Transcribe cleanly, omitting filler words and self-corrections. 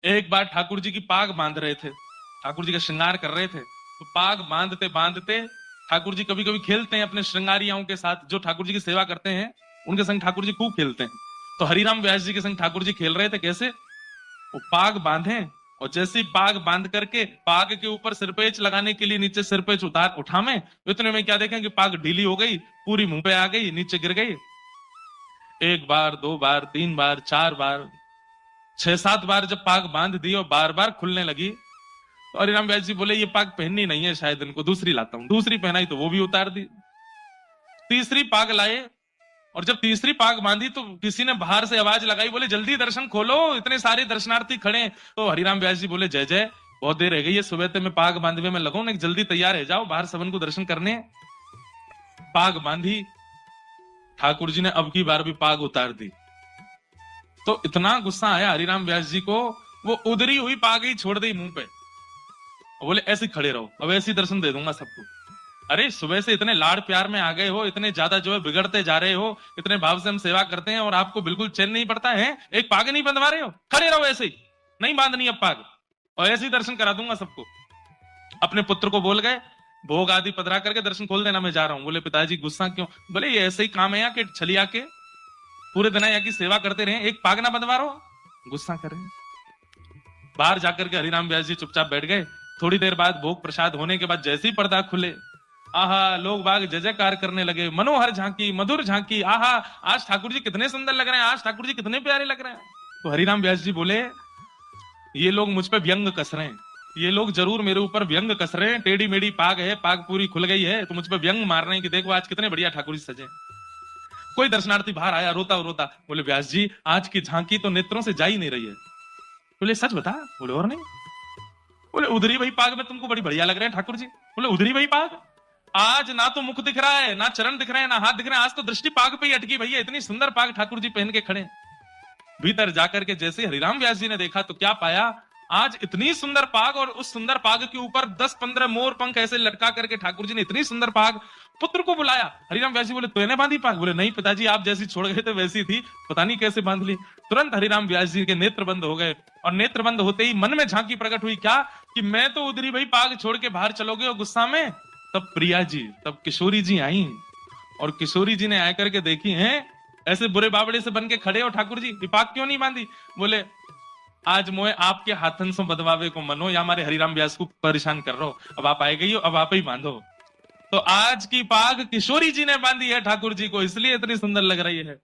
एक बार ठाकुर जी की पाग बांध रहे थे, ठाकुर जी का श्रृंगार कर रहे थे, तो पाग बांधते बांधते ठाकुर जी कभी कभी खेलते हैं अपने श्रृंगारियाओं के साथ, जो ठाकुर जी की सेवा करते हैं उनके संग ठाकुर जी खूब खेलते हैं। तो हरिराम व्यास जी के संग ठाकुर जी खेल रहे थे। कैसे? वो पाग बांधे और जैसे ही पाग बांध करके पाग के ऊपर सिरपेच लगाने के लिए नीचे सिरपेच उतार उठावे, इतने में क्या देखें कि पाग ढीली हो गई, पूरी मुंह पे आ गई, नीचे गिर गई। एक बार, दो बार, तीन बार, चार बार, छह सात बार जब पाग बांध दी और बार बार खुलने लगी, तो हरिराम व्यास जी बोले ये पाग पहननी नहीं है, शायद इनको दूसरी लाता हूं। दूसरी पहनाई तो वो भी उतार दी। तीसरी पाग लाए और जब तीसरी पाग बांधी तो किसी ने बाहर से आवाज लगाई, बोले जल्दी दर्शन खोलो, इतने सारे दर्शनार्थी खड़े। तो हरिराम व्यास जी बोले जय जय, बहुत देर रह गई है, सुबह से मैं पाग बांधवे में लगो ना, जल्दी तैयार है जाओ बाहर सबन को दर्शन करने। पाग बांधी, ठाकुर जी ने अब की बार भी पाग उतार दी। तो इतना गुस्सा आया हरिराम व्यास जी को, वो उधरी हुई पाग ही छोड़ दी मुंह पे, बोले ऐसे खड़े रहो, अब ऐसे दर्शन दे दूंगा सबको। अरे सुबह से इतने लाड़ प्यार में आ गए हो, इतने ज्यादा जो है बिगड़ते जा रहे हो, इतने भाव से हम सेवा करते हैं और आपको बिल्कुल चैन नहीं पड़ता है, एक पाग नहीं बंधवा रहे हो, खड़े रहो ऐसे ही, नहीं बांधनी अब पाग, और ऐसे ही दर्शन करा दूंगा सबको। अपने पुत्र को बोल गए, भोग आदि पधरा करके दर्शन खोल देना, मैं जा रहा हूं। बोले पिताजी गुस्सा क्यों? बोले ये ऐसे ही काम है यहाँ के, छलिया के पूरे दिन यहाँ की सेवा करते रहे, एक पाग ना बंधवा रहो, गुस्सा कर रहे हैं। बाहर जाकर के हरिराम व्यास जी चुपचाप बैठ गए। थोड़ी देर बाद भोग प्रसाद होने के बाद जैसे ही पर्दा खुले, आहा, लोग बाग जय जयकार करने लगे, मनोहर झांकी, मधुर झांकी, आहा, आज ठाकुर जी कितने सुंदर लग रहे हैं, आज ठाकुर जी कितने प्यारे लग रहे हैं। तो हरिराम व्यास जी बोले ये लोग मुझ पे व्यंग कस रहे हैं, ये लोग जरूर मेरे ऊपर व्यंग कस रहे हैं, टेढ़ी मेढ़ी पाग है, पाग पूरी खुल गई है, तो मुझ पे व्यंग मार रहे हैं कि देखो आज कितने बढ़िया ठाकुर जी सजे। कोई दर्शनार्थी बाहर आया रोता रोता, बोले व्यास जी आज की झांकी तो नेत्रों से जा ही नहीं रही है। बोले सच बता? बोले और नहीं। बोले उधरी वही पाग में तुमको बड़ी बढ़िया लग रहे हैं ठाकुर जी। बोले उधरी वही पाग, आज ना तो मुख दिख रहा है, ना चरण दिख रहे हैं, ना हाथ दिख रहे हैं, आज तो दृष्टि पाग पे ही अटकी भैया, इतनी सुंदर पाग ठाकुर जी पहन के खड़े। भीतर जाकर के जैसे हरिराम व्यास जी ने देखा तो क्या पाया, आज इतनी सुंदर पाग और उस सुंदर पाग के ऊपर 10-15 मोर पंख ऐसे लटका करके ठाकुर जी ने इतनी सुंदर पाग। पुत्र को बुलाया, हरिराम व्यास जी बोले तूने बांधी पाग? बोले नहीं पिताजी, आप जैसी छोड़ गए थे वैसी थी, पता नहीं कैसे बांध ली। तुरंत हरिराम व्यास जी के नेत्र बंद हो गए और नेत्र बंद होते ही मन में झांकी प्रकट हुई, क्या कि मैं तो उधरी भाई पाग छोड़ के बाहर चलोगे और गुस्सा में। तब प्रिया जी, तब किशोरी जी आई और किशोरी जी ने आकर के देखी हैं ऐसे बुरे बाबड़े से बन के खड़े हो ठाकुर जी, पाग क्यों नहीं बांधी? बोले आज मोए आपके हाथन से बदवावे को मनो, या हमारे हरिराम व्यास को परेशान कर रहे हो, अब आप आए गई हो, अब आप ही बांधो। तो आज की पाग किशोरी जी ने बांधी है ठाकुर जी को, इसलिए इतनी सुंदर लग रही है।